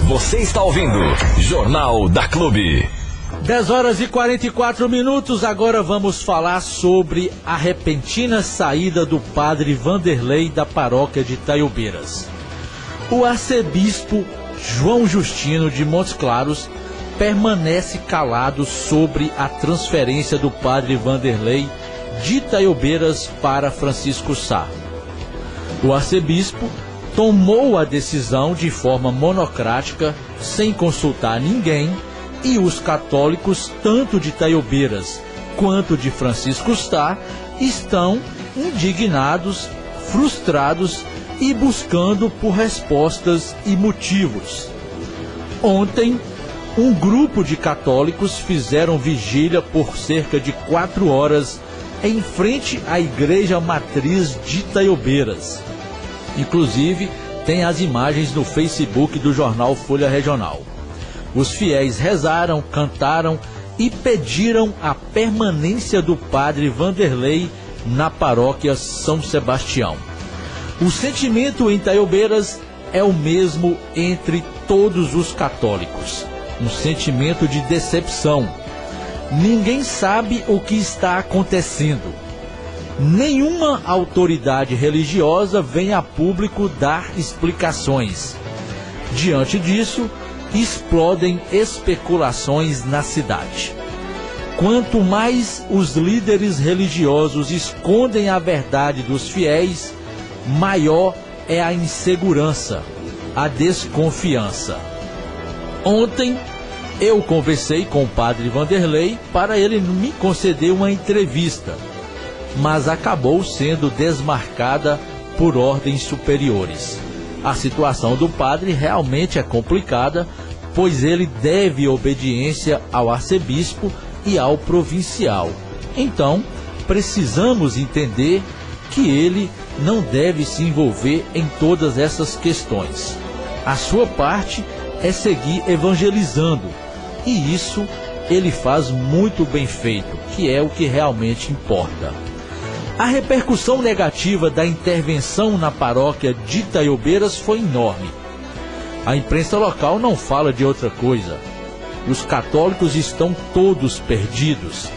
Você está ouvindo Jornal da Clube. 10 horas e 44 minutos, agora vamos falar sobre a repentina saída do padre Vanderlei da paróquia de Itaiobeiras. O arcebispo João Justino de Montes Claros permanece calado sobre a transferência do padre Vanderlei de Itaiobeiras para Francisco Sá. O arcebispo tomou a decisão de forma monocrática, sem consultar ninguém, e os católicos, tanto de Itaiobeiras quanto de Francisco Sá, estão indignados, frustrados e buscando por respostas e motivos. Ontem, um grupo de católicos fizeram vigília por cerca de 4 horas em frente à Igreja Matriz de Itaiobeiras. Inclusive, tem as imagens no Facebook do jornal Folha Regional. Os fiéis rezaram, cantaram e pediram a permanência do padre Vanderlei na paróquia São Sebastião. O sentimento em Itaiobeiras é o mesmo entre todos os católicos. Um sentimento de decepção. Ninguém sabe o que está acontecendo. Nenhuma autoridade religiosa vem a público dar explicações. Diante disso, explodem especulações na cidade. Quanto mais os líderes religiosos escondem a verdade dos fiéis, maior é a insegurança, a desconfiança. Ontem, eu conversei com o padre Vanderlei para ele me conceder uma entrevista, mas acabou sendo desmarcada por ordens superiores. A situação do padre realmente é complicada, pois ele deve obediência ao arcebispo e ao provincial. Então, precisamos entender que ele não deve se envolver em todas essas questões. A sua parte é seguir evangelizando, e isso ele faz muito bem feito, que é o que realmente importa. A repercussão negativa da intervenção na paróquia de Itaiobeiras foi enorme. A imprensa local não fala de outra coisa. Os católicos estão todos perdidos.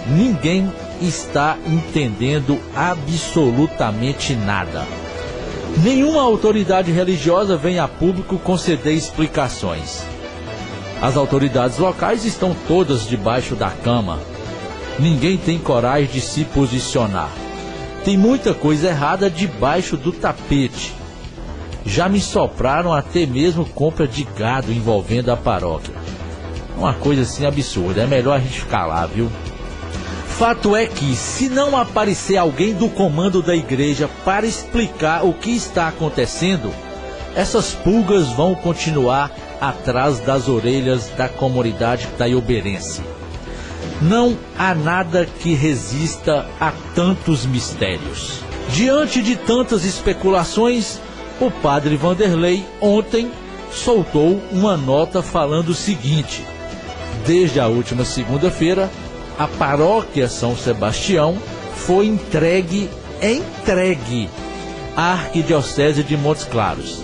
Ninguém está entendendo absolutamente nada. Nenhuma autoridade religiosa vem a público conceder explicações. As autoridades locais estão todas debaixo da cama. Ninguém tem coragem de se posicionar. Tem muita coisa errada debaixo do tapete. Já me sopraram até mesmo compra de gado envolvendo a paróquia. Uma coisa assim absurda, é melhor a gente ficar lá, viu? Fato é que, se não aparecer alguém do comando da igreja para explicar o que está acontecendo, essas pulgas vão continuar atrás das orelhas da comunidade itaiobeirense. Não há nada que resista a tantos mistérios. Diante de tantas especulações, o padre Vanderlei ontem soltou uma nota falando o seguinte: desde a última segunda-feira, a paróquia São Sebastião foi entregue à Arquidiocese de Montes Claros.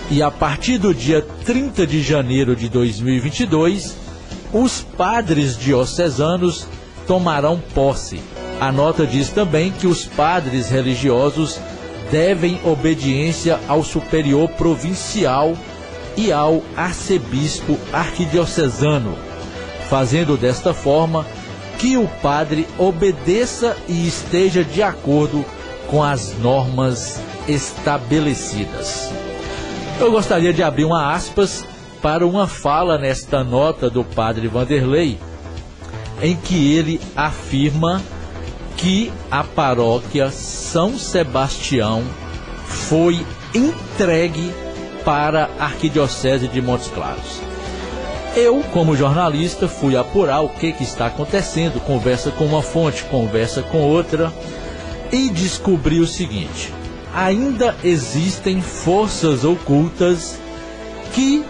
E a partir do dia 30 de janeiro de 2022, os padres diocesanos tomarão posse. A nota diz também que os padres religiosos devem obediência ao superior provincial e ao arcebispo arquidiocesano, fazendo desta forma que o padre obedeça e esteja de acordo com as normas estabelecidas. Eu gostaria de abrir uma aspas para uma fala nesta nota do padre Vanderlei, em que ele afirma que a paróquia São Sebastião foi entregue para a Arquidiocese de Montes Claros. Eu, como jornalista, fui apurar o que está acontecendo, conversa com uma fonte, conversa com outra, e descobri o seguinte: ainda existem forças ocultas que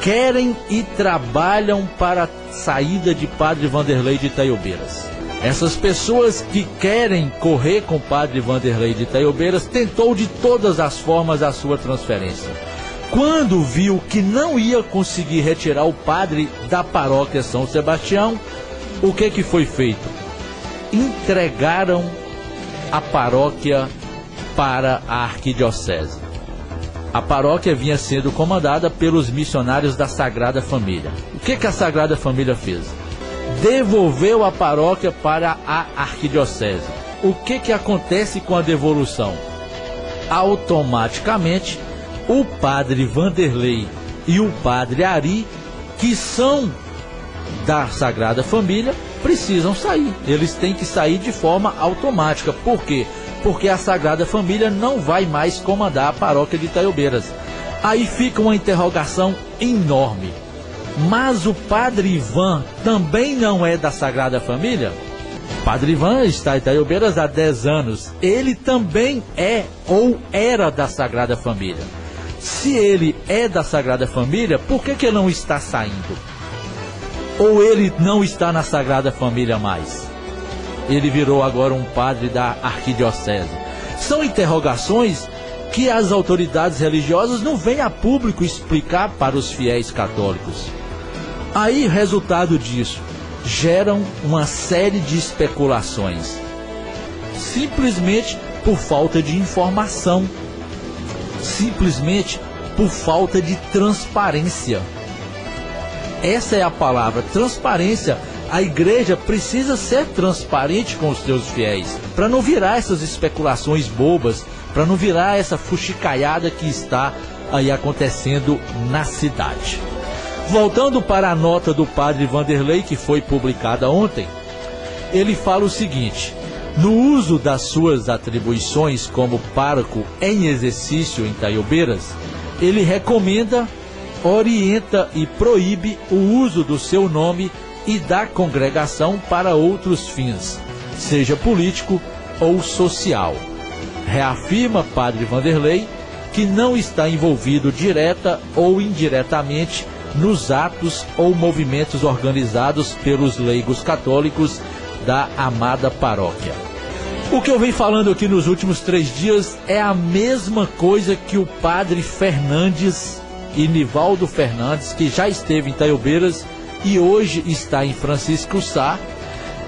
querem e trabalham para a saída de padre Vanderlei de Itaiobeiras. Essas pessoas que querem correr com o padre Vanderlei de Itaiobeiras tentou de todas as formas a sua transferência. Quando viu que não ia conseguir retirar o padre da paróquia São Sebastião, o que foi feito? Entregaram a paróquia para a arquidiocese. A paróquia vinha sendo comandada pelos missionários da Sagrada Família. O que a Sagrada Família fez? Devolveu a paróquia para a arquidiocese. O que acontece com a devolução? Automaticamente, o padre Vanderlei e o padre Ari, que são da Sagrada Família, precisam sair. Eles têm que sair de forma automática. Por quê? Porque a Sagrada Família não vai mais comandar a paróquia de Itaiobeiras. Aí fica uma interrogação enorme. Mas o padre Ivan também não é da Sagrada Família? O padre Ivan está em Itaiobeiras há 10 anos. Ele também é ou era da Sagrada Família. Se ele é da Sagrada Família, por que ele não está saindo? Ou ele não está na Sagrada Família mais? Ele virou agora um padre da arquidiocese. São interrogações que as autoridades religiosas não vêm a público explicar para os fiéis católicos. Aí, resultado disso, geram uma série de especulações, simplesmente por falta de informação, simplesmente por falta de transparência. Essa é a palavra, transparência. A igreja precisa ser transparente com os seus fiéis, para não virar essas especulações bobas, para não virar essa fuxicaiada que está aí acontecendo na cidade. Voltando para a nota do padre Vanderlei, que foi publicada ontem, ele fala o seguinte: no uso das suas atribuições como pároco em exercício em Itaiobeiras, ele recomenda, orienta e proíbe o uso do seu nome e da congregação para outros fins, seja político ou social. Reafirma padre Vanderlei que não está envolvido direta ou indiretamente nos atos ou movimentos organizados pelos leigos católicos da amada paróquia. O que eu venho falando aqui nos últimos 3 dias é a mesma coisa que o padre Fernandes, Inivaldo Fernandes, que já esteve em Itaiobeiras e hoje está em Francisco Sá.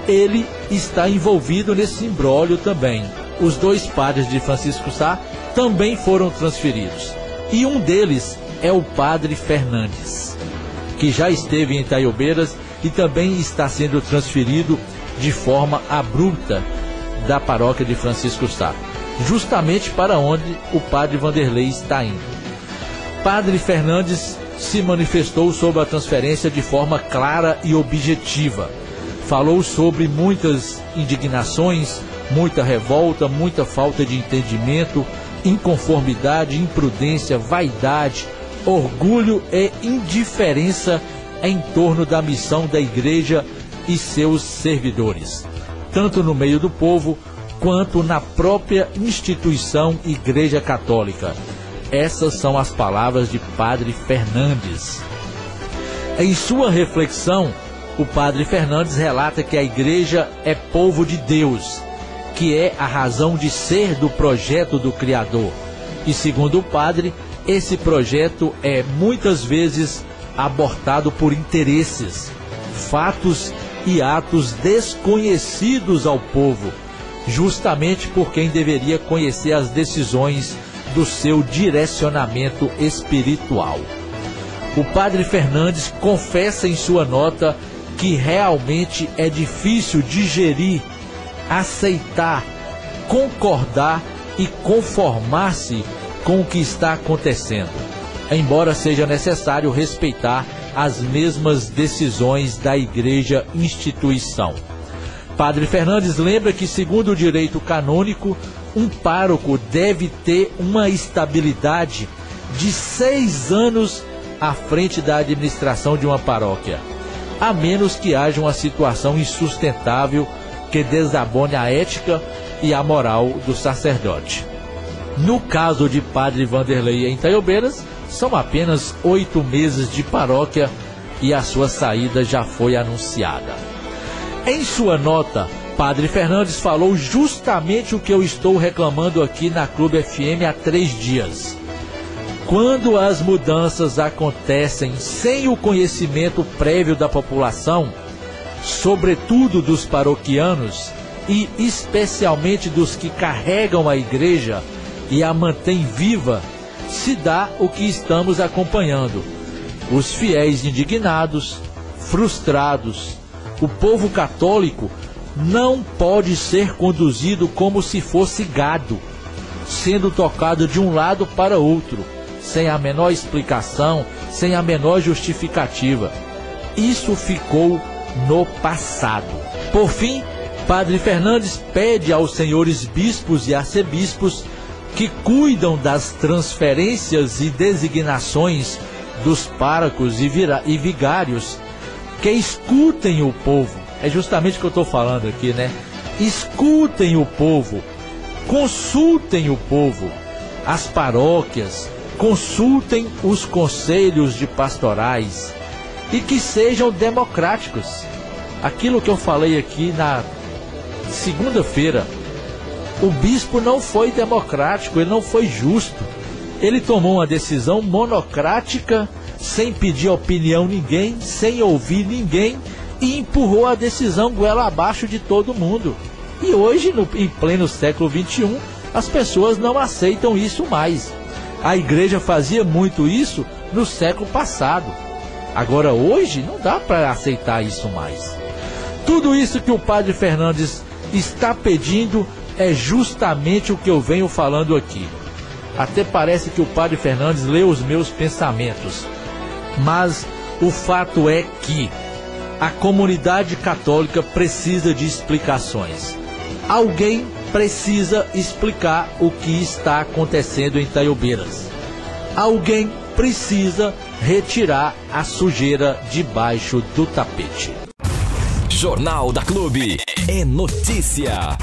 Ele está envolvido nesse imbróglio também. Os 2 padres de Francisco Sá também foram transferidos. E um deles é o padre Fernandes, que já esteve em Itaiobeiras e também está sendo transferido de forma abrupta da paróquia de Francisco Sá, justamente para onde o padre Vanderlei está indo. Padre Fernandes se manifestou sobre a transferência de forma clara e objetiva. Falou sobre muitas indignações, muita revolta, muita falta de entendimento, inconformidade, imprudência, vaidade, orgulho e indiferença em torno da missão da igreja e seus servidores, tanto no meio do povo quanto na própria instituição Igreja Católica. Essas são as palavras de padre Fernandes. Em sua reflexão, o padre Fernandes relata que a igreja é povo de Deus, que é a razão de ser do projeto do Criador. E segundo o padre, esse projeto é muitas vezes abortado por interesses, fatos e atos desconhecidos ao povo, justamente por quem deveria conhecer as decisões do seu direcionamento espiritual. O padre Fernandes confessa em sua nota que realmente é difícil digerir, aceitar, concordar e conformar-se com o que está acontecendo, embora seja necessário respeitar as mesmas decisões da igreja instituição. Padre Fernandes lembra que, segundo o direito canônico, um pároco deve ter uma estabilidade de 6 anos à frente da administração de uma paróquia, a menos que haja uma situação insustentável que desabone a ética e a moral do sacerdote. No caso de padre Vanderlei em Itaiobeiras, são apenas 8 meses de paróquia e a sua saída já foi anunciada. Em sua nota, padre Fernandes falou justamente o que eu estou reclamando aqui na Clube FM há 3 dias. Quando as mudanças acontecem sem o conhecimento prévio da população, sobretudo dos paroquianos e especialmente dos que carregam a igreja e a mantêm viva, se dá o que estamos acompanhando. Os fiéis indignados, frustrados. O povo católico não pode ser conduzido como se fosse gado, sendo tocado de um lado para outro, sem a menor explicação, sem a menor justificativa. Isso ficou no passado. Por fim, Padre Fernandes pede aos senhores bispos e arcebispos que cuidam das transferências e designações dos párocos e vigários, que escutem o povo. É justamente o que eu estou falando aqui, né? Escutem o povo, consultem o povo, as paróquias, consultem os conselhos de pastorais e que sejam democráticos. Aquilo que eu falei aqui na segunda-feira, o bispo não foi democrático, ele não foi justo. Ele tomou uma decisão monocrática, sem pedir opinião a ninguém, sem ouvir ninguém, e empurrou a decisão goela abaixo de todo mundo. E hoje, em pleno século XXI, as pessoas não aceitam isso mais. A igreja fazia muito isso no século passado. Agora, hoje, não dá para aceitar isso mais. Tudo isso que o Padre Fernandes está pedindo é justamente o que eu venho falando aqui. Até parece que o Padre Fernandes leu os meus pensamentos. Mas o fato é que a comunidade católica precisa de explicações. Alguém precisa explicar o que está acontecendo em Taiobeiras. Alguém precisa retirar a sujeira debaixo do tapete. Jornal da Clube. É notícia.